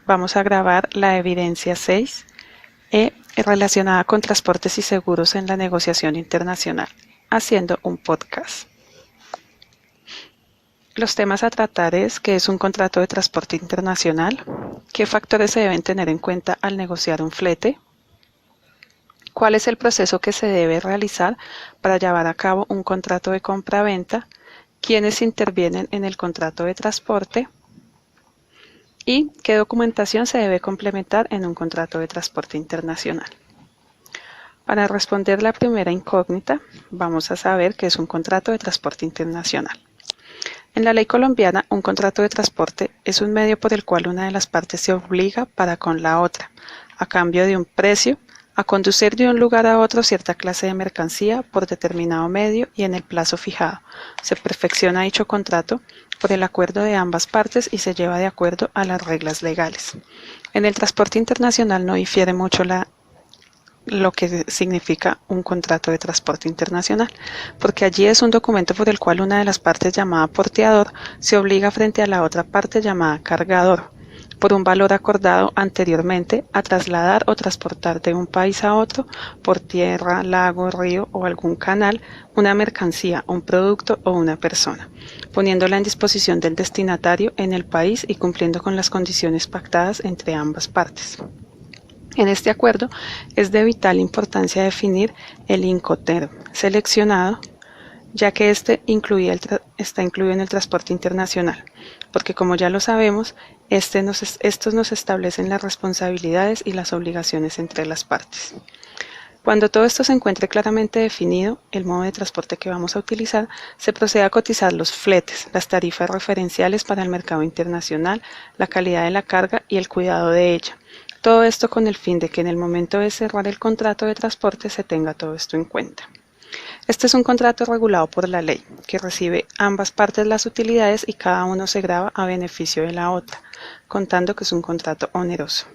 vamos a grabar la evidencia 6 relacionada con transportes y seguros en la negociación internacional, haciendo un podcast. Los temas a tratar es qué es un contrato de transporte internacional, qué factores se deben tener en cuenta al negociar un flete, cuál es el proceso que se debe realizar para llevar a cabo un contrato de compra-venta, quiénes intervienen en el contrato de transporte y qué documentación se debe complementar en un contrato de transporte internacional. Para responder la primera incógnita, vamos a saber qué es un contrato de transporte internacional. En la ley colombiana, un contrato de transporte es un medio por el cual una de las partes se obliga para con la otra, a cambio de un precio, a conducir de un lugar a otro cierta clase de mercancía por determinado medio y en el plazo fijado. Se perfecciona dicho contrato por el acuerdo de ambas partes y se lleva de acuerdo a las reglas legales. En el transporte internacional no difiere mucho lo que significa un contrato de transporte internacional, porque allí es un documento por el cual una de las partes llamada porteador se obliga frente a la otra parte llamada cargador, por un valor acordado anteriormente, a trasladar o transportar de un país a otro, por tierra, lago, río o algún canal, una mercancía, un producto o una persona, poniéndola en disposición del destinatario en el país y cumpliendo con las condiciones pactadas entre ambas partes. En este acuerdo es de vital importancia definir el Incoterm seleccionado, ya que este está incluido en el transporte internacional, porque como ya lo sabemos, estos nos establecen las responsabilidades y las obligaciones entre las partes. Cuando todo esto se encuentre claramente definido, el modo de transporte que vamos a utilizar, se procede a cotizar los fletes, las tarifas referenciales para el mercado internacional, la calidad de la carga y el cuidado de ella. Todo esto con el fin de que en el momento de cerrar el contrato de transporte se tenga todo esto en cuenta. Este es un contrato regulado por la ley, que recibe ambas partes las utilidades y cada uno se grava a beneficio de la otra, contando que es un contrato oneroso.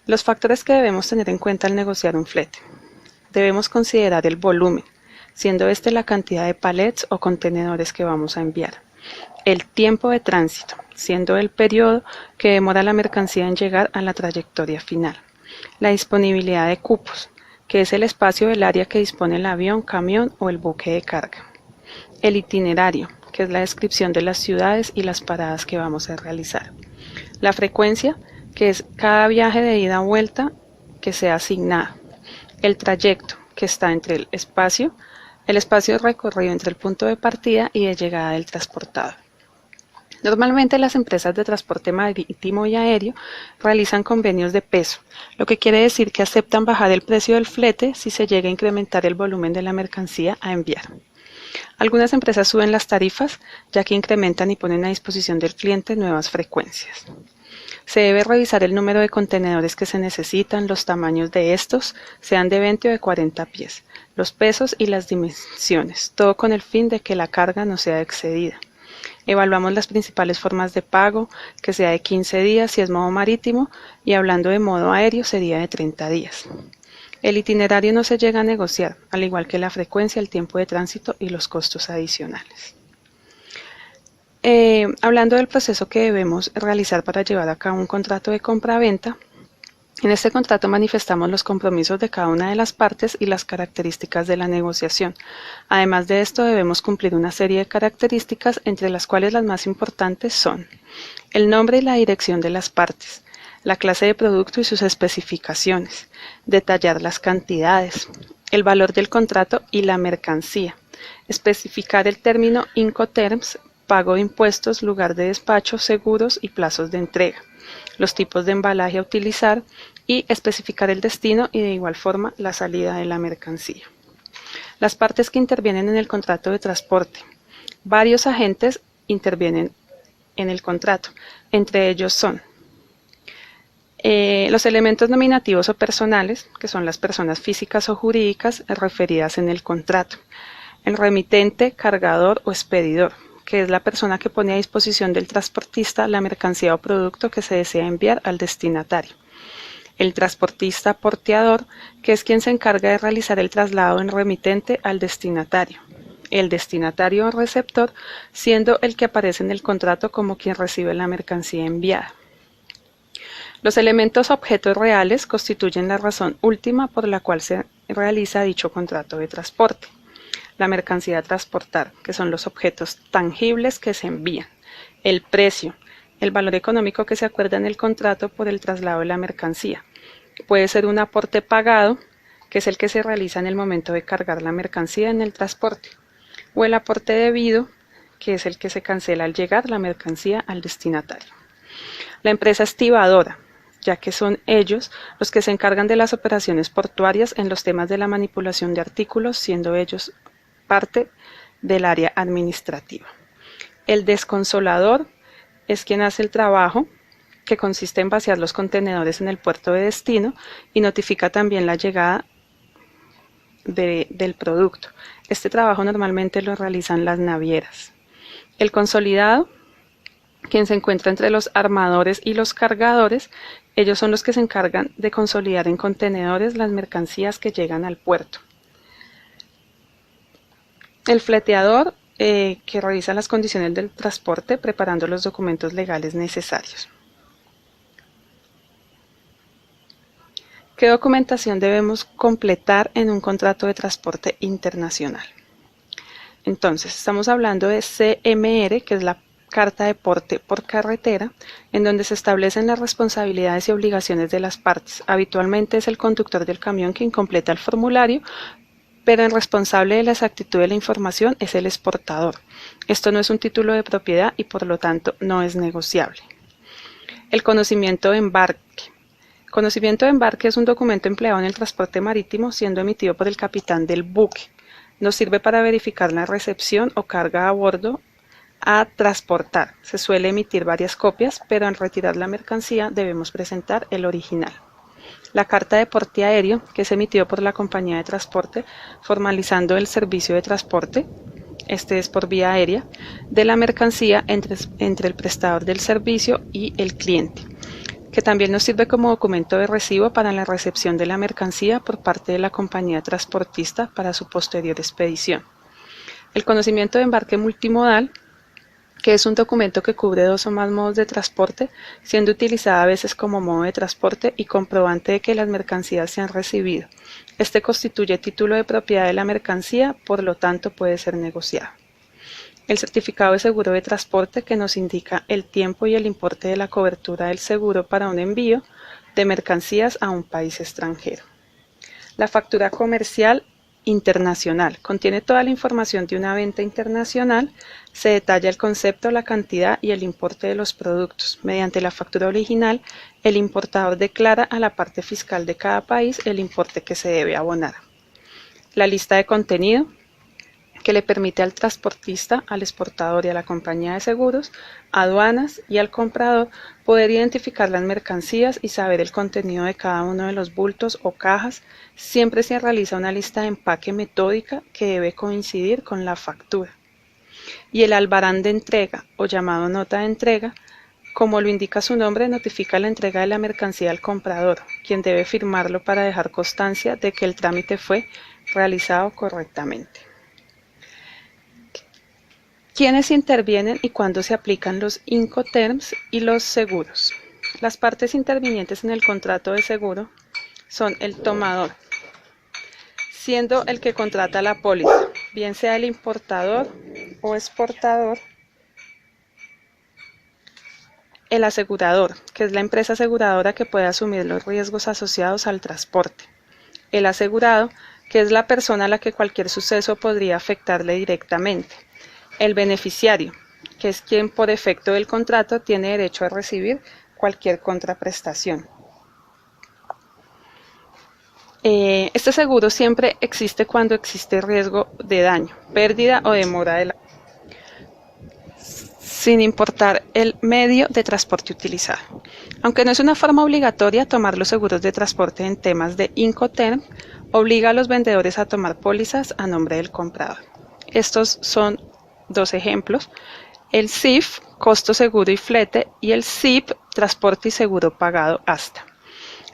Los factores que debemos tener en cuenta al negociar un flete. Debemos considerar el volumen, siendo este la cantidad de palets o contenedores que vamos a enviar. El tiempo de tránsito, siendo el periodo que demora la mercancía en llegar a la trayectoria final. La disponibilidad de cupos, que es el espacio del área que dispone el avión, camión o el buque de carga. El itinerario, que es la descripción de las ciudades y las paradas que vamos a realizar. La frecuencia, que es cada viaje de ida o vuelta que sea asignado. El trayecto, que está entre el espacio recorrido entre el punto de partida y de llegada del transportado. Normalmente las empresas de transporte marítimo y aéreo realizan convenios de peso, lo que quiere decir que aceptan bajar el precio del flete si se llega a incrementar el volumen de la mercancía a enviar. Algunas empresas suben las tarifas, ya que incrementan y ponen a disposición del cliente nuevas frecuencias. Se debe revisar el número de contenedores que se necesitan, los tamaños de estos, sean de 20 o de 40 pies, los pesos y las dimensiones, todo con el fin de que la carga no sea excedida. Evaluamos las principales formas de pago, que sea de 15 días si es modo marítimo, y hablando de modo aéreo sería de 30 días. El itinerario no se llega a negociar, al igual que la frecuencia, el tiempo de tránsito y los costos adicionales. Hablando del proceso que debemos realizar para llevar a cabo un contrato de compra-venta, en este contrato manifestamos los compromisos de cada una de las partes y las características de la negociación. Además de esto, debemos cumplir una serie de características, entre las cuales las más importantes son el nombre y la dirección de las partes, la clase de producto y sus especificaciones, detallar las cantidades, el valor del contrato y la mercancía, especificar el término Incoterms, pago de impuestos, lugar de despacho, seguros y plazos de entrega, los tipos de embalaje a utilizar y especificar el destino y de igual forma la salida de la mercancía. Las partes que intervienen en el contrato de transporte. Varios agentes intervienen en el contrato, entre ellos son los elementos nominativos o personales, que son las personas físicas o jurídicas referidas en el contrato, el remitente, cargador o expedidor, que es la persona que pone a disposición del transportista la mercancía o producto que se desea enviar al destinatario. El transportista porteador, que es quien se encarga de realizar el traslado en remitente al destinatario. El destinatario o receptor, siendo el que aparece en el contrato como quien recibe la mercancía enviada. Los elementos objetos reales constituyen la razón última por la cual se realiza dicho contrato de transporte. La mercancía a transportar, que son los objetos tangibles que se envían. El precio, el valor económico que se acuerda en el contrato por el traslado de la mercancía. Puede ser un aporte pagado, que es el que se realiza en el momento de cargar la mercancía en el transporte, o el aporte debido, que es el que se cancela al llegar la mercancía al destinatario. La empresa estibadora, ya que son ellos los que se encargan de las operaciones portuarias en los temas de la manipulación de artículos, siendo ellos parte del área administrativa. El desconsolador es quien hace el trabajo, que consiste en vaciar los contenedores en el puerto de destino y notifica también la llegada del producto. Este trabajo normalmente lo realizan las navieras. El consolidado, quien se encuentra entre los armadores y los cargadores, ellos son los que se encargan de consolidar en contenedores las mercancías que llegan al puerto. El fleteador, que revisa las condiciones del transporte preparando los documentos legales necesarios. ¿Qué documentación debemos completar en un contrato de transporte internacional? Entonces, estamos hablando de CMR, que es la Carta de Porte por Carretera, en donde se establecen las responsabilidades y obligaciones de las partes. Habitualmente es el conductor del camión quien completa el formulario, pero el responsable de la exactitud de la información es el exportador. Esto no es un título de propiedad y por lo tanto no es negociable. El conocimiento de embarque. Conocimiento de embarque es un documento empleado en el transporte marítimo, siendo emitido por el capitán del buque. Nos sirve para verificar la recepción o carga a bordo a transportar. Se suele emitir varias copias, pero al retirar la mercancía debemos presentar el original. La carta de porte aéreo, que es emitido por la compañía de transporte, formalizando el servicio de transporte, este es por vía aérea, de la mercancía entre el prestador del servicio y el cliente, que también nos sirve como documento de recibo para la recepción de la mercancía por parte de la compañía transportista para su posterior expedición. El conocimiento de embarque multimodal, que es un documento que cubre 2 o más modos de transporte, siendo utilizada a veces como modo de transporte y comprobante de que las mercancías se han recibido. Este constituye título de propiedad de la mercancía, por lo tanto puede ser negociado. El certificado de seguro de transporte, que nos indica el tiempo y el importe de la cobertura del seguro para un envío de mercancías a un país extranjero. La factura comercial internacional contiene toda la información de una venta internacional, se detalla el concepto, la cantidad y el importe de los productos. Mediante la factura original, el importador declara a la parte fiscal de cada país el importe que se debe abonar. La lista de contenido, que le permite al transportista, al exportador y a la compañía de seguros, aduanas y al comprador poder identificar las mercancías y saber el contenido de cada uno de los bultos o cajas. Siempre se realiza una lista de empaque metódica que debe coincidir con la factura. Y el albarán de entrega, o llamado nota de entrega, como lo indica su nombre, notifica la entrega de la mercancía al comprador, quien debe firmarlo para dejar constancia de que el trámite fue realizado correctamente. ¿Quiénes intervienen y cuándo se aplican los Incoterms y los seguros? Las partes intervinientes en el contrato de seguro son el tomador, siendo el que contrata la póliza, bien sea el importador o exportador; el asegurador, que es la empresa aseguradora que puede asumir los riesgos asociados al transporte; el asegurado, que es la persona a la que cualquier suceso podría afectarle directamente; el beneficiario, que es quien por efecto del contrato tiene derecho a recibir cualquier contraprestación. Este seguro siempre existe cuando existe riesgo de daño, pérdida o demora de la, sin importar el medio de transporte utilizado. Aunque no es una forma obligatoria, tomar los seguros de transporte en temas de Incoterm obliga a los vendedores a tomar pólizas a nombre del comprador. Estos son 2 ejemplos: el CIF, costo, seguro y flete, y el CIP, transporte y seguro pagado hasta.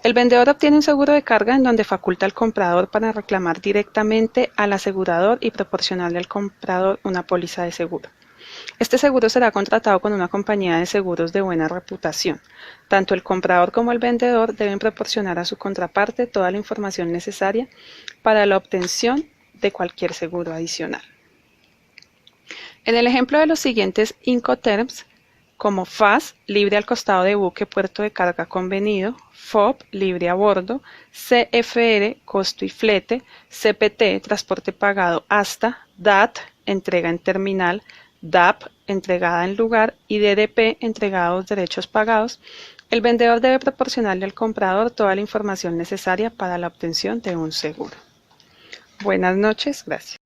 El vendedor obtiene un seguro de carga en donde faculta al comprador para reclamar directamente al asegurador y proporcionarle al comprador una póliza de seguro. Este seguro será contratado con una compañía de seguros de buena reputación. Tanto el comprador como el vendedor deben proporcionar a su contraparte toda la información necesaria para la obtención de cualquier seguro adicional. En el ejemplo de los siguientes Incoterms, como FAS, libre al costado de buque, puerto de carga convenido; FOB, libre a bordo; CFR, costo y flete; CPT, transporte pagado hasta; DAT, entrega en terminal; DAP, entregada en lugar; y DDP, entregados derechos pagados, el vendedor debe proporcionarle al comprador toda la información necesaria para la obtención de un seguro. Buenas noches, gracias.